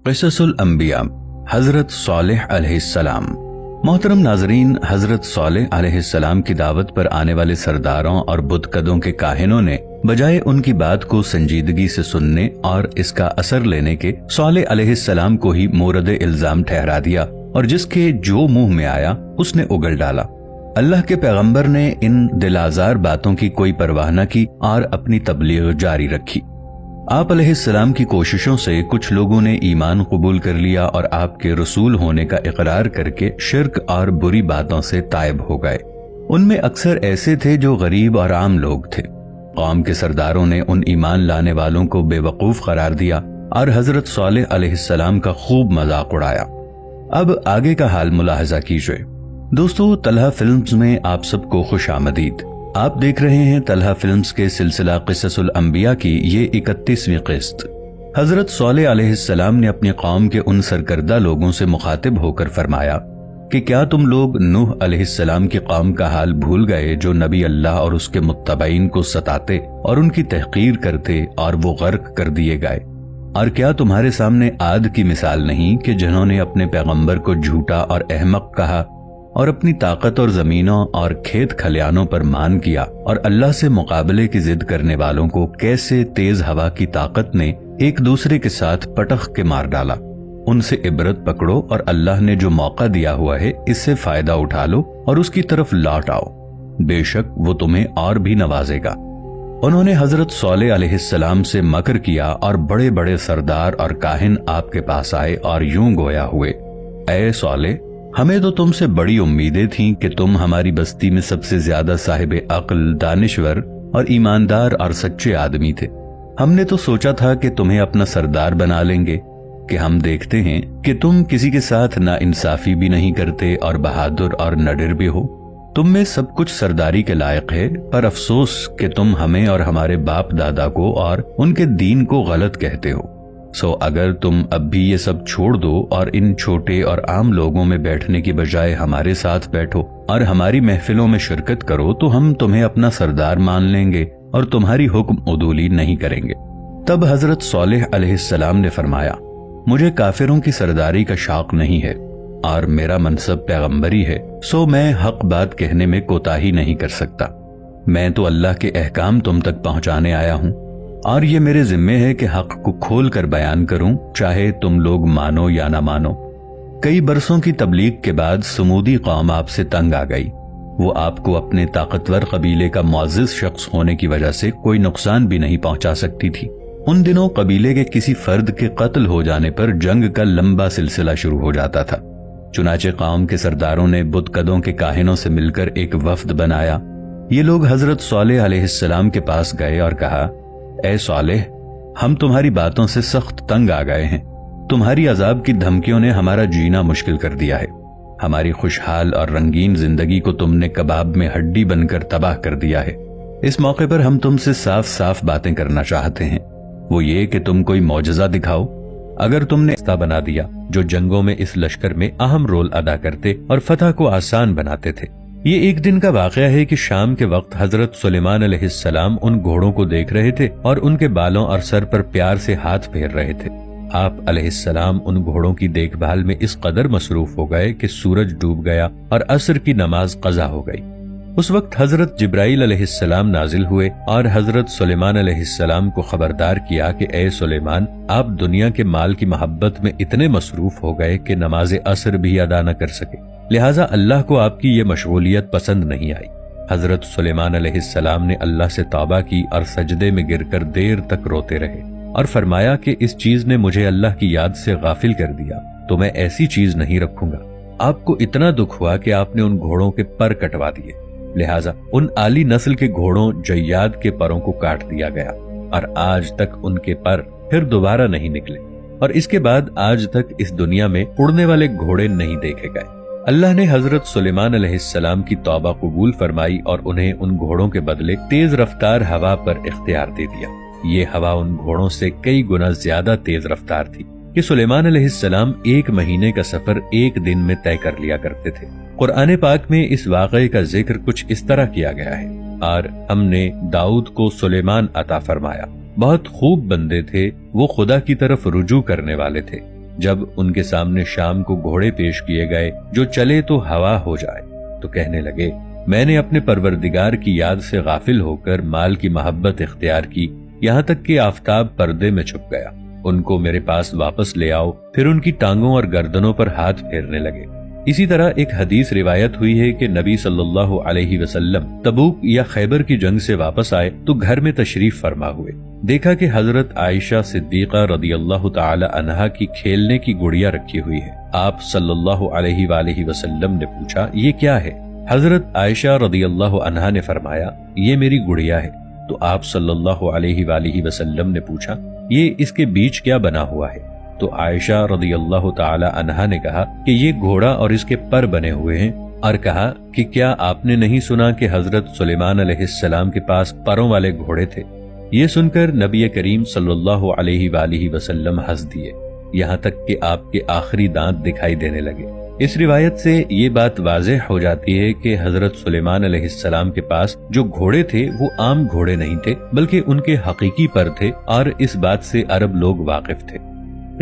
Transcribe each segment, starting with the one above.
قصص الانبیاء حضرت صالح علیہ السلام۔ محترم ناظرین، حضرت صالح علیہ السلام کی دعوت پر آنے والے سرداروں اور بت قدوں کے کاہنوں نے بجائے ان کی بات کو سنجیدگی سے سننے اور اس کا اثر لینے کے صالح علیہ السلام کو ہی مورد الزام ٹھہرا دیا اور جس کے جو منہ میں آیا اس نے اگل ڈالا۔ اللہ کے پیغمبر نے ان دل آزار باتوں کی کوئی پرواہ نہ کی اور اپنی تبلیغ جاری رکھی۔ آپ علیہ السلام کی کوششوں سے کچھ لوگوں نے ایمان قبول کر لیا اور آپ کے رسول ہونے کا اقرار کر کے شرک اور بری باتوں سے تائب ہو گئے۔ ان میں اکثر ایسے تھے جو غریب اور عام لوگ تھے۔ قوم کے سرداروں نے ان ایمان لانے والوں کو بے وقوف قرار دیا اور حضرت صالح علیہ السلام کا خوب مذاق اڑایا۔ اب آگے کا حال ملاحظہ کیجئے۔ دوستو، طلحہ فلمز میں آپ سب کو خوش آمدید۔ آپ دیکھ رہے ہیں طلحہ فلمز کے سلسلہ قصص الانبیاء کی یہ 31ویں قسط۔ حضرت صالح علیہ السلام نے اپنی قوم کے ان سرکردہ لوگوں سے مخاطب ہو کر فرمایا کہ کیا تم لوگ نوح علیہ السلام کی قوم کا حال بھول گئے جو نبی اللہ اور اس کے متبعین کو ستاتے اور ان کی تحقیر کرتے اور وہ غرق کر دیے گئے؟ اور کیا تمہارے سامنے عاد کی مثال نہیں کہ جنہوں نے اپنے پیغمبر کو جھوٹا اور احمق کہا اور اپنی طاقت اور زمینوں اور کھیت کھلیانوں پر مان کیا، اور اللہ سے مقابلے کی ضد کرنے والوں کو کیسے تیز ہوا کی طاقت نے ایک دوسرے کے ساتھ پٹخ کے مار ڈالا۔ ان سے عبرت پکڑو اور اللہ نے جو موقع دیا ہوا ہے اس سے فائدہ اٹھا لو اور اس کی طرف لوٹ آؤ، بے شک وہ تمہیں اور بھی نوازے گا۔ انہوں نے حضرت صالح علیہ السلام سے مکر کیا اور بڑے بڑے سردار اور کاہن آپ کے پاس آئے اور یوں گویا ہوئے، اے صالح، ہمیں تو تم سے بڑی امیدیں تھیں کہ تم ہماری بستی میں سب سے زیادہ صاحب عقل، دانشور اور ایماندار اور سچے آدمی تھے۔ ہم نے تو سوچا تھا کہ تمہیں اپنا سردار بنا لیں گے، کہ ہم دیکھتے ہیں کہ تم کسی کے ساتھ نا انصافی بھی نہیں کرتے اور بہادر اور نڈر بھی ہو۔ تم میں سب کچھ سرداری کے لائق ہے، پر افسوس کہ تم ہمیں اور ہمارے باپ دادا کو اور ان کے دین کو غلط کہتے ہو۔ سو اگر تم اب بھی یہ سب چھوڑ دو اور ان چھوٹے اور عام لوگوں میں بیٹھنے کی بجائے ہمارے ساتھ بیٹھو اور ہماری محفلوں میں شرکت کرو تو ہم تمہیں اپنا سردار مان لیں گے اور تمہاری حکم عدولی نہیں کریں گے۔ تب حضرت صالح علیہ السلام نے فرمایا، مجھے کافروں کی سرداری کا شوق نہیں ہے اور میرا منصب پیغمبری ہے، سو میں حق بات کہنے میں کوتاہی نہیں کر سکتا۔ میں تو اللہ کے احکام تم تک پہنچانے آیا ہوں اور یہ میرے ذمے ہے کہ حق کو کھول کر بیان کروں، چاہے تم لوگ مانو یا نہ مانو۔ کئی برسوں کی تبلیغ کے بعد سمودی قوم آپ سے تنگ آ گئی۔ وہ آپ کو اپنے طاقتور قبیلے کا معزز شخص ہونے کی وجہ سے کوئی نقصان بھی نہیں پہنچا سکتی تھی۔ ان دنوں قبیلے کے کسی فرد کے قتل ہو جانے پر جنگ کا لمبا سلسلہ شروع ہو جاتا تھا۔ چنانچہ قوم کے سرداروں نے بت قدوں کے کاہنوں سے مل کر ایک وفد بنایا۔ یہ لوگ حضرت صالح علیہ السلام کے پاس گئے اور کہا، اے صالح، ہم تمہاری باتوں سے سخت تنگ آ گئے ہیں۔ تمہاری عذاب کی دھمکیوں نے ہمارا جینا مشکل کر دیا ہے۔ ہماری خوشحال اور رنگین زندگی کو تم نے کباب میں ہڈی بن کر تباہ کر دیا ہے۔ اس موقع پر ہم تم سے صاف صاف باتیں کرنا چاہتے ہیں، وہ یہ کہ تم کوئی معجزہ دکھاؤ۔ اگر تم نے ایسا بنا دیا جو جنگوں میں اس لشکر میں اہم رول ادا کرتے اور فتح کو آسان بناتے تھے۔ یہ ایک دن کا واقعہ ہے کہ شام کے وقت حضرت سلیمان علیہ السلام ان گھوڑوں کو دیکھ رہے تھے اور ان کے بالوں اور سر پر پیار سے ہاتھ پھیر رہے تھے۔ آپ علیہ السلام ان گھوڑوں کی دیکھ بھال میں اس قدر مصروف ہو گئے کہ سورج ڈوب گیا اور عصر کی نماز قضا ہو گئی۔ اس وقت حضرت جبرائیل علیہ السلام نازل ہوئے اور حضرت سلیمان علیہ السلام کو خبردار کیا کہ اے سلیمان، آپ دنیا کے مال کی محبت میں اتنے مصروف ہو گئے کہ نماز عصر بھی ادا نہ کر سکے، لہٰذا اللہ کو آپ کی یہ مشغولیت پسند نہیں آئی۔ حضرت سلیمان علیہ السلام نے اللہ سے توبہ کی اور سجدے میں گر کر دیر تک روتے رہے اور فرمایا کہ اس چیز نے مجھے اللہ کی یاد سے غافل کر دیا، تو میں ایسی چیز نہیں رکھوں گا۔ آپ کو اتنا دکھ ہوا کہ آپ نے ان گھوڑوں کے پر کٹوا دیے، لہٰذا ان عالی نسل کے گھوڑوں جیاد کے پروں کو کاٹ دیا گیا اور آج تک ان کے پر پھر دوبارہ نہیں نکلے، اور اس کے بعد آج تک اس دنیا میں اڑنے والے گھوڑے نہیں دیکھے گئے۔ اللہ نے حضرت سلیمان علیہ السلام کی توبہ قبول فرمائی اور انہیں ان گھوڑوں کے بدلے تیز رفتار ہوا پر اختیار دے دیا۔ یہ ہوا ان گھوڑوں سے کئی گنا زیادہ تیز رفتار تھی کہ سلیمان علیہ السلام 1 مہینے کا سفر 1 دن میں طے کر لیا کرتے تھے۔ قرآن پاک میں اس واقعے کا ذکر کچھ اس طرح کیا گیا ہے، اور ہم نے داؤد کو سلیمان عطا فرمایا، بہت خوب بندے تھے، وہ خدا کی طرف رجوع کرنے والے تھے۔ جب ان کے سامنے شام کو گھوڑے پیش کیے گئے جو چلے تو ہوا ہو جائے تو کہنے لگے میں نے اپنے پروردگار کی یاد سے غافل ہو کر مال کی محبت اختیار کی، یہاں تک کہ آفتاب پردے میں چھپ گیا۔ ان کو میرے پاس واپس لے آؤ۔ پھر ان کی ٹانگوں اور گردنوں پر ہاتھ پھیرنے لگے۔ اسی طرح ایک حدیث روایت ہوئی ہے کہ نبی صلی اللہ علیہ وسلم تبوک یا خیبر کی جنگ سے واپس آئے تو گھر میں تشریف فرما ہوئے، دیکھا کہ حضرت عائشہ صدیقہ رضی اللہ تعالی عنہا کی کھیلنے کی گڑیا رکھی ہوئی ہے۔ آپ صلی اللہ علیہ وآلہ وسلم نے پوچھا یہ کیا ہے؟ حضرت عائشہ رضی اللہ عنہا نے فرمایا یہ میری گڑیا ہے۔ تو آپ صلی اللہ علیہ وآلہ وسلم نے پوچھا یہ اس کے بیچ کیا بنا ہوا ہے؟ تو عائشہ رضی اللہ تعالی عنہا نے کہا کہ یہ گھوڑا اور اس کے پر بنے ہوئے ہیں، اور کہا کہ کیا آپ نے نہیں سنا کہ حضرت سلیمان علیہ السلام کے پاس پروں والے گھوڑے تھے؟ یہ سن کر نبی کریم صلی اللہ علیہ وآلہ وسلم ہنس دیے، یہاں تک کہ آپ کے آخری دانت دکھائی دینے لگے۔ اس روایت سے یہ بات واضح ہو جاتی ہے کہ حضرت سلیمان علیہ السلام کے پاس جو گھوڑے تھے وہ عام گھوڑے نہیں تھے، بلکہ ان کے حقیقی پر تھے، اور اس بات سے عرب لوگ واقف تھے۔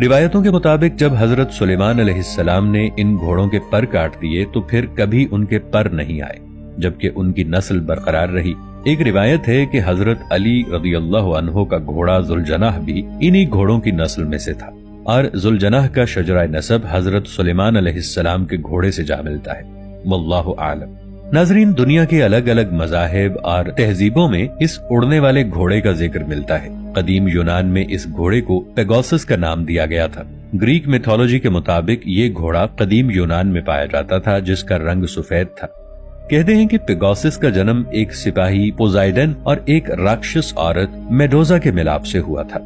روایتوں کے مطابق جب حضرت سلیمان علیہ السلام نے ان گھوڑوں کے پر کاٹ دیے تو پھر کبھی ان کے پر نہیں آئے، جبکہ ان کی نسل برقرار رہی۔ ایک روایت ہے کہ حضرت علی رضی اللہ عنہ کا گھوڑا ذوالجناح بھی انہی گھوڑوں کی نسل میں سے تھا، اور ذوالجناح کا شجرہ نسب حضرت سلیمان علیہ السلام کے گھوڑے سے جا ملتا ہے۔ واللہ اعلم۔ ناظرین، دنیا کے الگ الگ مذاہب اور تہذیبوں میں اس اڑنے والے گھوڑے کا ذکر ملتا ہے۔ قدیم یونان میں اس گھوڑے کو پیگاسس کا نام دیا گیا تھا۔ گریک میتھولوجی کے مطابق یہ گھوڑا قدیم یونان میں پایا جاتا تھا جس کا رنگ سفید تھا۔ کہتے ہیں کہ پیگاسس کا جنم ایک سپاہی پوزائیڈن اور ایک راکشس عورت میڈوزا کے ملاپ سے ہوا تھا۔